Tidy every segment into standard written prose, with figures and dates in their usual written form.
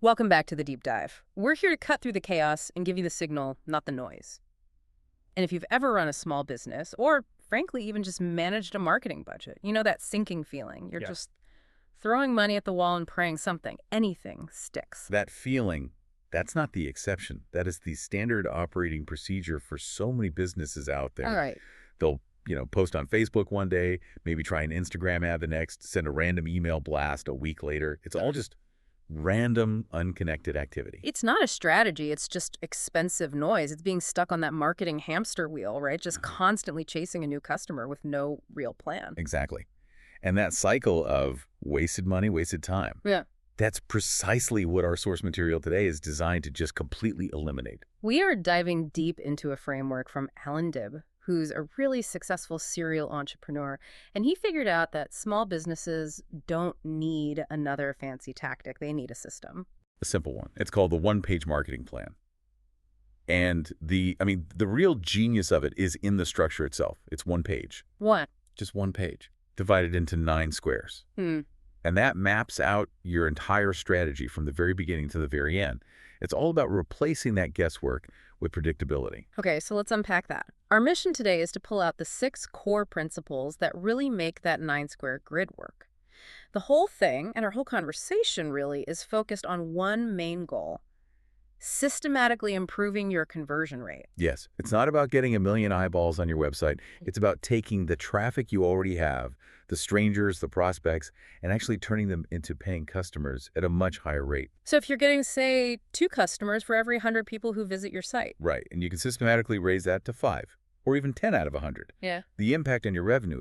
Welcome back to the deep dive. We're here to cut through the chaos and give you the signal, not the noise. And if you've ever run a small business, or frankly, even just managed a marketing budget, you know that sinking feeling. You're Yeah. just throwing money at the wall and praying anything sticks. That feeling, that's not the exception. That is the standard operating procedure for so many businesses out there. All right. They'll, post on Facebook one day, maybe try an Instagram ad the next, send a random email blast a week later. It's all just random, unconnected activity. It's not a strategy. It's just expensive noise. It's being stuck on that marketing hamster wheel, right? Just constantly chasing a new customer with no real plan. Exactly. And that cycle of wasted money, wasted time. Yeah. That's precisely what our source material today is designed to just completely eliminate. We are diving deep into a framework from Allan Dib, who's a really successful serial entrepreneur, and he figured out that small businesses don't need another fancy tactic. They need a system. A simple one. It's called the one-page marketing plan. And the real genius of it is in the structure itself. It's one page. What? Just one page, divided into 9 squares. And that maps out your entire strategy from the very beginning to the very end. It's all about replacing that guesswork with predictability. Okay, so let's unpack that. Our mission today is to pull out the 6 core principles that really make that 9-square grid work. The whole thing, and our whole conversation really, is focused on one main goal: systematically improving your conversion rate. Yes, it's not about getting a million eyeballs on your website. It's about taking the traffic you already have, the strangers, the prospects, and actually turning them into paying customers at a much higher rate. So if you're getting, say, 2 customers for every 100 people who visit your site. Right, and you can systematically raise that to 5, or even 10 out of 100. Yeah. The impact on your revenue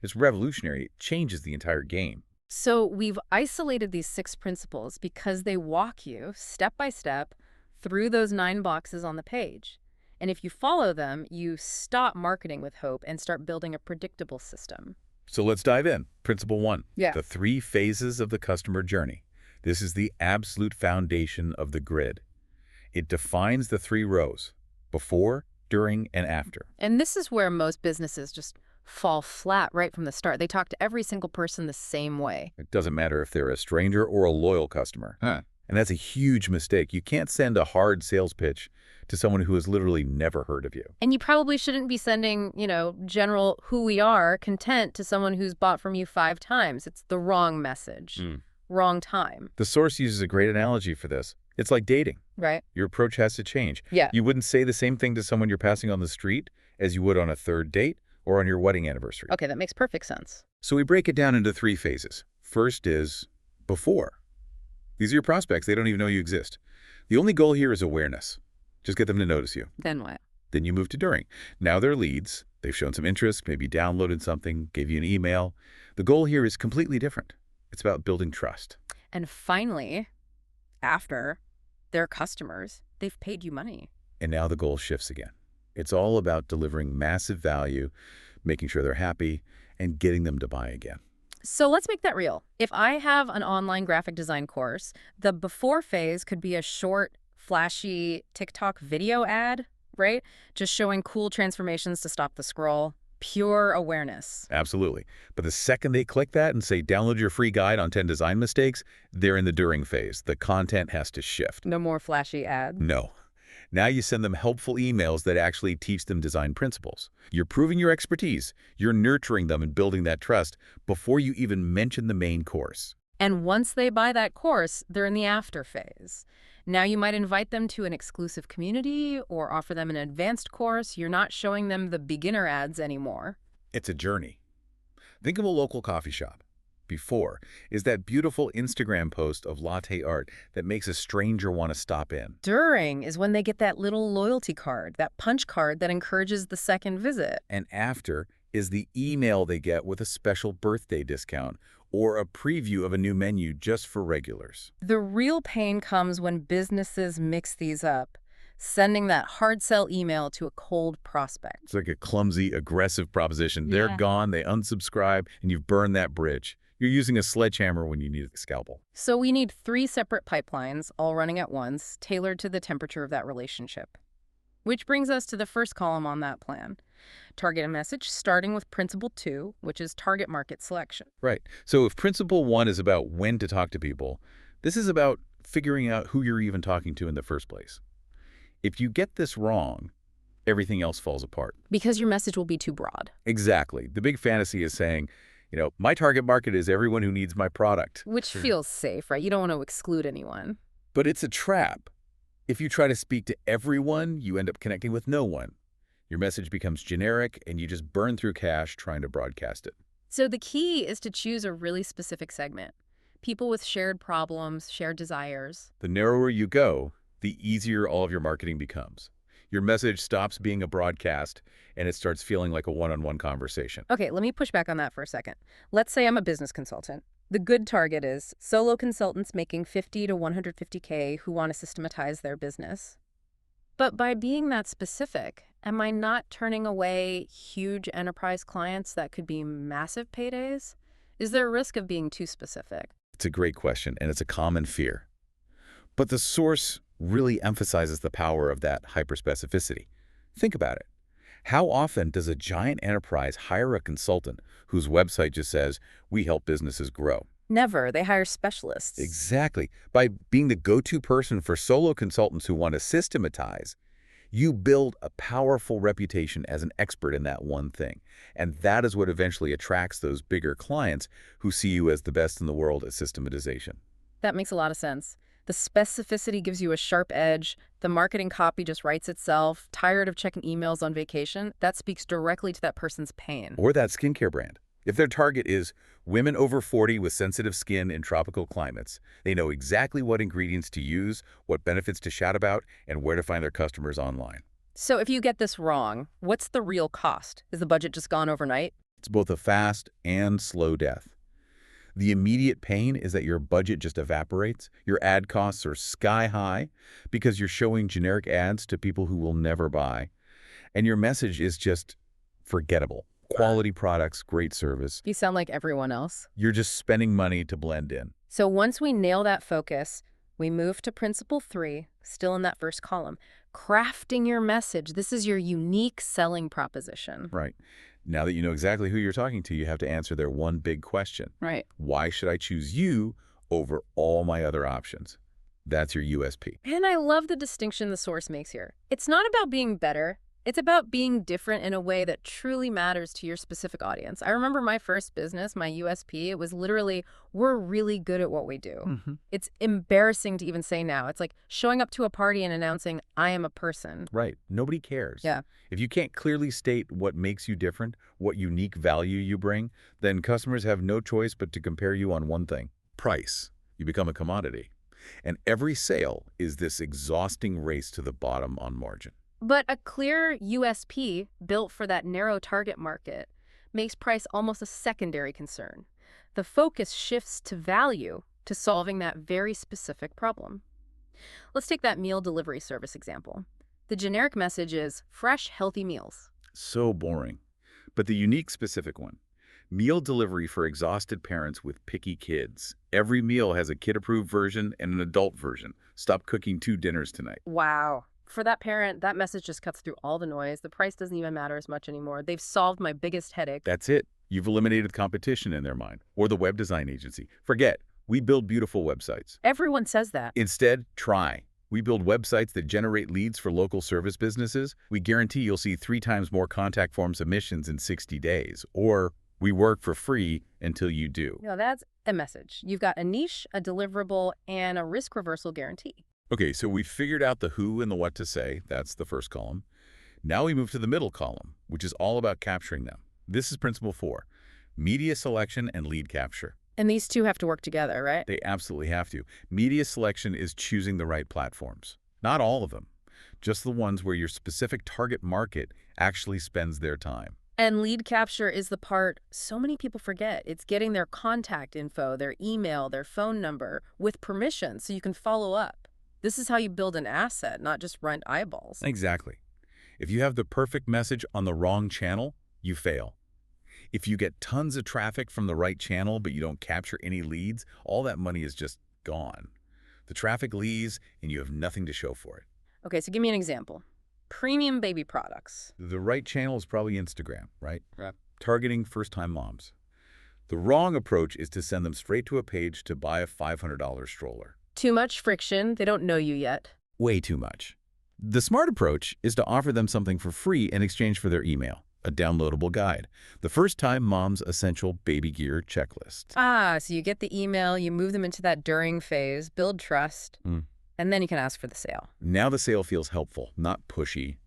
it's revolutionary. It changes the entire game. So we've isolated these 6 principles because they walk you step by step through those 9 boxes on the page. And if you follow them, you stop marketing with hope and start building a predictable system. So let's dive in. Principle 1, Yeah. the 3 phases of the customer journey. This is the absolute foundation of the grid. It defines the 3 rows: before, during, and after. And this is where most businesses just fall flat right from the start. They talk to every single person the same way. It doesn't matter if they're a stranger or a loyal customer. And that's a huge mistake. You can't send a hard sales pitch to someone who has literally never heard of you. And you probably shouldn't be sending, general who we are content to someone who's bought from you 5 times. It's the wrong message. Wrong time. The source uses a great analogy for this. It's like dating. Right? Your approach has to change. Yeah. You wouldn't say the same thing to someone you're passing on the street as you would on a 3rd date or on your wedding anniversary. Okay, that makes perfect sense. So we break it down into 3 phases. First is before. These are your prospects. They don't even know you exist. The only goal here is awareness. Just get them to notice you. Then what? Then you move to during. Now they're leads. They've shown some interest, maybe downloaded something, gave you an email. The goal here is completely different. It's about building trust. And finally, after they're customers, they've paid you money. And now the goal shifts again. It's all about delivering massive value, making sure they're happy, and getting them to buy again. So let's make that real. If I have an online graphic design course, the before phase could be a short, flashy TikTok video ad, right? Just showing cool transformations to stop the scroll. Pure awareness. Absolutely. But the second they click that and say, download your free guide on 10 design mistakes, they're in the during phase. The content has to shift. No more flashy ads. No. Now you send them helpful emails that actually teach them design principles. You're proving your expertise. You're nurturing them and building that trust before you even mention the main course. And once they buy that course, they're in the after phase. Now you might invite them to an exclusive community or offer them an advanced course. You're not showing them the beginner ads anymore. It's a journey. Think of a local coffee shop. Before is that beautiful Instagram post of latte art that makes a stranger want to stop in. During is when they get that little loyalty card, that punch card that encourages the second visit. And after is the email they get with a special birthday discount or a preview of a new menu just for regulars. The real pain comes when businesses mix these up, sending that hard sell email to a cold prospect. It's like a clumsy, aggressive proposition. They're gone, they unsubscribe, and you've burned that bridge. You're using a sledgehammer when you need a scalpel. So we need 3 separate pipelines, all running at once, tailored to the temperature of that relationship. Which brings us to the first column on that plan. Target a message, starting with principle 2, which is target market selection. Right. So if principle 1 is about when to talk to people, this is about figuring out who you're even talking to in the first place. If you get this wrong, everything else falls apart. Because your message will be too broad. Exactly. The big fantasy is saying, my target market is everyone who needs my product. Which feels safe, right? You don't want to exclude anyone. But it's a trap. If you try to speak to everyone, you end up connecting with no one. Your message becomes generic, and you just burn through cash trying to broadcast it. So the key is to choose a really specific segment. People with shared problems, shared desires. The narrower you go, the easier all of your marketing becomes. Your message stops being a broadcast, and it starts feeling like a one-on-one conversation. Okay, let me push back on that for a second. Let's say I'm a business consultant. The good target is solo consultants making 50 to 150K who want to systematize their business. But by being that specific, am I not turning away huge enterprise clients that could be massive paydays? Is there a risk of being too specific? It's a great question, and it's a common fear. But the source really emphasizes the power of that hyperspecificity. Think about it. How often does a giant enterprise hire a consultant whose website just says, "We help businesses grow"? Never. They hire specialists. Exactly. By being the go-to person for solo consultants who want to systematize, you build a powerful reputation as an expert in that one thing. And that is what eventually attracts those bigger clients who see you as the best in the world at systematization. That makes a lot of sense. The specificity gives you a sharp edge. The marketing copy just writes itself. Tired of checking emails on vacation? That speaks directly to that person's pain. Or that skincare brand. If their target is women over 40 with sensitive skin in tropical climates, they know exactly what ingredients to use, what benefits to shout about, and where to find their customers online. So if you get this wrong, what's the real cost? Is the budget just gone overnight? It's both a fast and slow death. The immediate pain is that your budget just evaporates. Your ad costs are sky high because you're showing generic ads to people who will never buy. And your message is just forgettable. Quality products, great service. You sound like everyone else. You're just spending money to blend in. So once we nail that focus, we move to principle 3, still in that first column. Crafting your message. This is your unique selling proposition. Right. Now that you know exactly who you're talking to, you have to answer their one big question. Right. Why should I choose you over all my other options? That's your USP. And I love the distinction the source makes here. It's not about being better. It's about being different in a way that truly matters to your specific audience. I remember my first business, my USP, it was literally, we're really good at what we do. It's embarrassing to even say now. It's like showing up to a party and announcing, I am a person. Right. Nobody cares. Yeah. If you can't clearly state what makes you different, what unique value you bring, then customers have no choice but to compare you on one thing: price. You become a commodity. And every sale is this exhausting race to the bottom on margin. But a clear USP built for that narrow target market makes price almost a secondary concern. The focus shifts to value, to solving that very specific problem. Let's take that meal delivery service example. The generic message is fresh, healthy meals. So boring. But the unique specific one: meal delivery for exhausted parents with picky kids. Every meal has a kid-approved version and an adult version. Stop cooking 2 dinners tonight. Wow. For that parent, that message just cuts through all the noise. The price doesn't even matter as much anymore. They've solved my biggest headache. That's it. You've eliminated competition in their mind. Or the web design agency. Forget, we build beautiful websites. Everyone says that. Instead, try. We build websites that generate leads for local service businesses. We guarantee you'll see 3 times more contact form submissions in 60 days. Or we work for free until you do. No, that's a message. You've got a niche, a deliverable, and a risk reversal guarantee. Okay, so we figured out the who and the what to say. That's the first column. Now we move to the middle column, which is all about capturing them. This is principle 4, media selection and lead capture. And these two have to work together, right? They absolutely have to. Media selection is choosing the right platforms. Not all of them, just the ones where your specific target market actually spends their time. And lead capture is the part so many people forget. It's getting their contact info, their email, their phone number, with permission so you can follow up. This is how you build an asset, not just rent eyeballs. Exactly. If you have the perfect message on the wrong channel, you fail. If you get tons of traffic from the right channel, but you don't capture any leads, all that money is just gone. The traffic leaves, and you have nothing to show for it. Okay, so give me an example. Premium baby products. The right channel is probably Instagram, right? Right. Targeting first-time moms. The wrong approach is to send them straight to a page to buy a $500 stroller. Too much friction. They don't know you yet. Way too much. The smart approach is to offer them something for free in exchange for their email, a downloadable guide, the first-time mom's essential baby gear checklist. So you get the email, you move them into that during phase, build trust, and then you can ask for the sale. Now the sale feels helpful, not pushy.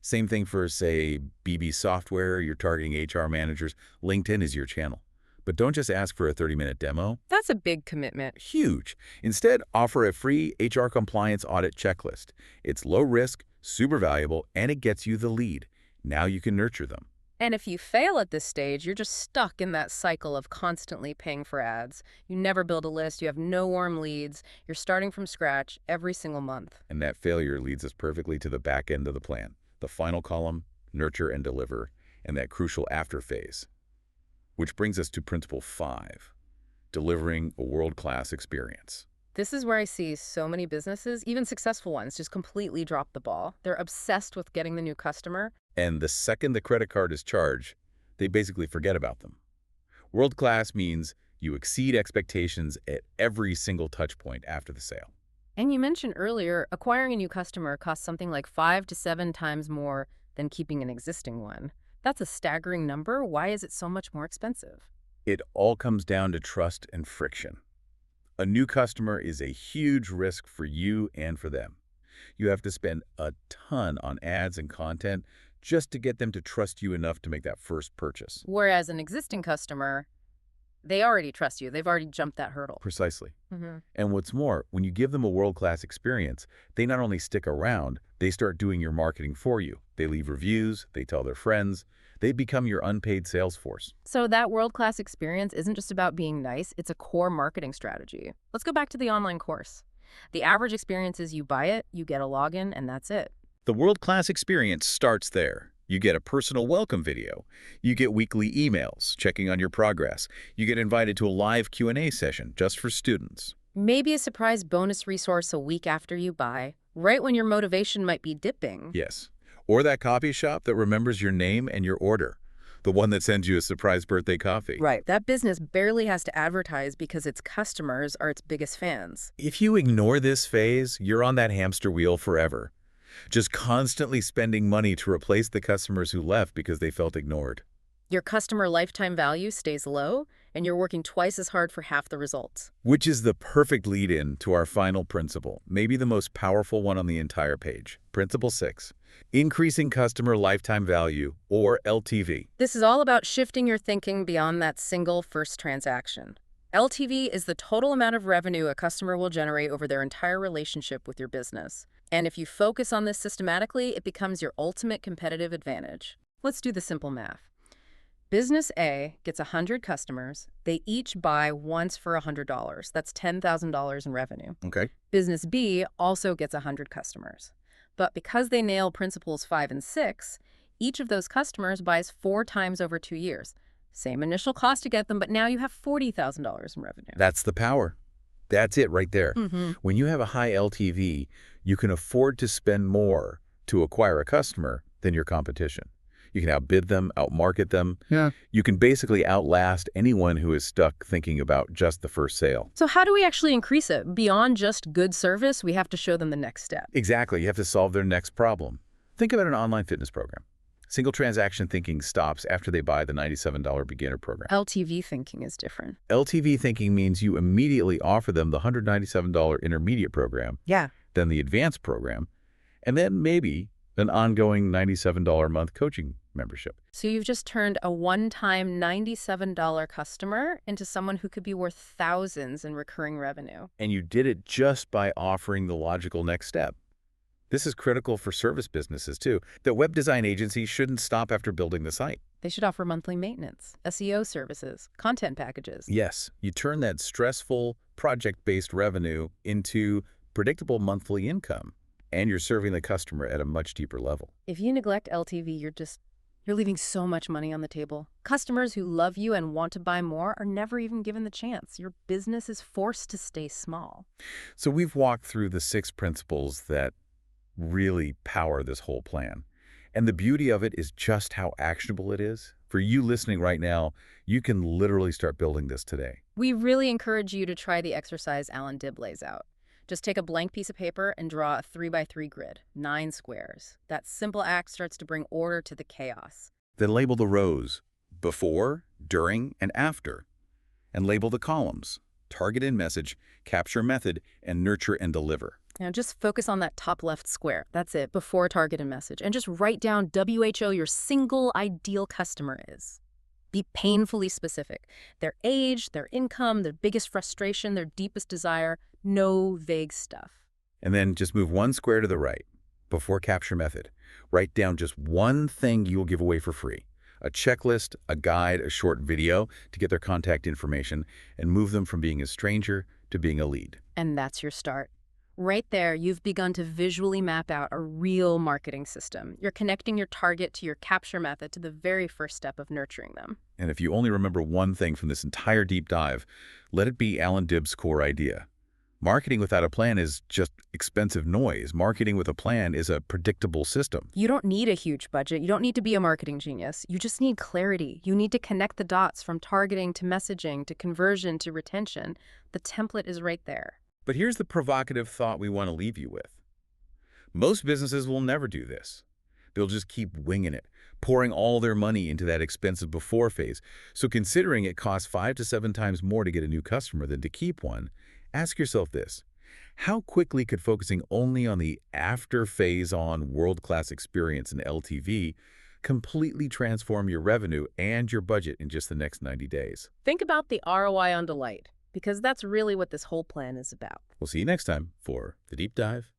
Same thing for, say, BB Software, you're targeting HR managers. LinkedIn is your channel. But don't just ask for a 30-minute demo. That's a big commitment. Huge. Instead, offer a free HR compliance audit checklist. It's low risk, super valuable, and it gets you the lead. Now you can nurture them. And if you fail at this stage, you're just stuck in that cycle of constantly paying for ads. You never build a list, you have no warm leads, you're starting from scratch every single month. And that failure leads us perfectly to the back end of the plan. The final column, nurture and deliver, and that crucial after phase. Which brings us to principle 5, delivering a world-class experience. This is where I see so many businesses, even successful ones, just completely drop the ball. They're obsessed with getting the new customer. And the second the credit card is charged, they basically forget about them. World-class means you exceed expectations at every single touch point after the sale. And you mentioned earlier, acquiring a new customer costs something like 5 to 7 times more than keeping an existing one. That's a staggering number. Why is it so much more expensive? It all comes down to trust and friction. A new customer is a huge risk for you and for them. You have to spend a ton on ads and content just to get them to trust you enough to make that first purchase. Whereas an existing customer, they already trust you. They've already jumped that hurdle. Precisely. And what's more, when you give them a world-class experience, they not only stick around, they start doing your marketing for you. They leave reviews, they tell their friends, they become your unpaid sales force. So that world-class experience isn't just about being nice, it's a core marketing strategy. Let's go back to the online course. The average experience is you buy it, you get a login, and that's it. The world-class experience starts there. You get a personal welcome video. You get weekly emails checking on your progress. You get invited to a live Q&A session just for students. Maybe a surprise bonus resource a week after you buy, right when your motivation might be dipping. Yes. Or that coffee shop that remembers your name and your order. The one that sends you a surprise birthday coffee. Right. That business barely has to advertise because its customers are its biggest fans. If you ignore this phase, you're on that hamster wheel forever. Just constantly spending money to replace the customers who left because they felt ignored. Your customer lifetime value stays low, and you're working twice as hard for half the results. Which is the perfect lead-in to our final principle, maybe the most powerful one on the entire page. Principle 6, increasing customer lifetime value, or LTV. This is all about shifting your thinking beyond that single first transaction. LTV is the total amount of revenue a customer will generate over their entire relationship with your business. And if you focus on this systematically, it becomes your ultimate competitive advantage. Let's do the simple math. Business A gets 100 customers. They each buy once for $100. That's $10,000 in revenue. Okay. Business B also gets 100 customers. But because they nail principles 5 and 6, each of those customers buys 4 times over 2 years. Same initial cost to get them, but now you have $40,000 in revenue. That's the power. That's it right there. When you have a high LTV, you can afford to spend more to acquire a customer than your competition. You can outbid them, outmarket them. You can basically outlast anyone who is stuck thinking about just the first sale. So how do we actually increase it? Beyond just good service, we have to show them the next step. Exactly. You have to solve their next problem. Think about an online fitness program. Single transaction thinking stops after they buy the $97 beginner program. LTV thinking is different. LTV thinking means you immediately offer them the $197 intermediate program, then the advanced program, and then maybe an ongoing $97 a month coaching membership. So you've just turned a one-time $97 customer into someone who could be worth thousands in recurring revenue. And you did it just by offering the logical next step. This is critical for service businesses too, that web design agencies shouldn't stop after building the site. They should offer monthly maintenance, SEO services, content packages. Yes, you turn that stressful project-based revenue into predictable monthly income, and you're serving the customer at a much deeper level. If you neglect LTV, you're leaving so much money on the table. Customers who love you and want to buy more are never even given the chance. Your business is forced to stay small. So we've walked through the 6 principles that really power this whole plan. And the beauty of it is just how actionable it is. For you listening right now, you can literally start building this today. We really encourage you to try the exercise Allan Dib lays out. Just take a blank piece of paper and draw a 3 by 3 grid, 9 squares. That simple act starts to bring order to the chaos. Then label the rows before, during, and after. And label the columns target and message, capture method, and nurture and deliver. Now just focus on that top left square. That's it, before, target, and message. And just write down WHO your single ideal customer is. Be painfully specific. Their age, their income, their biggest frustration, their deepest desire. No vague stuff. And then just move one square to the right. Before capture method, write down just one thing you will give away for free. A checklist, a guide, a short video to get their contact information and move them from being a stranger to being a lead. And that's your start. Right there, you've begun to visually map out a real marketing system. You're connecting your target to your capture method to the very first step of nurturing them. And if you only remember one thing from this entire deep dive, let it be Allan Dib's core idea. Marketing without a plan is just expensive noise. Marketing with a plan is a predictable system. You don't need a huge budget. You don't need to be a marketing genius. You just need clarity. You need to connect the dots from targeting to messaging to conversion to retention. The template is right there. But here's the provocative thought we want to leave you with. Most businesses will never do this. They'll just keep winging it, pouring all their money into that expensive before phase. So considering it costs 5 to 7 times more to get a new customer than to keep one, ask yourself this: how quickly could focusing only on the after phase on world-class experience and LTV completely transform your revenue and your budget in just the next 90 days? Think about the ROI on delight, because that's really what this whole plan is about. We'll see you next time for The Deep Dive.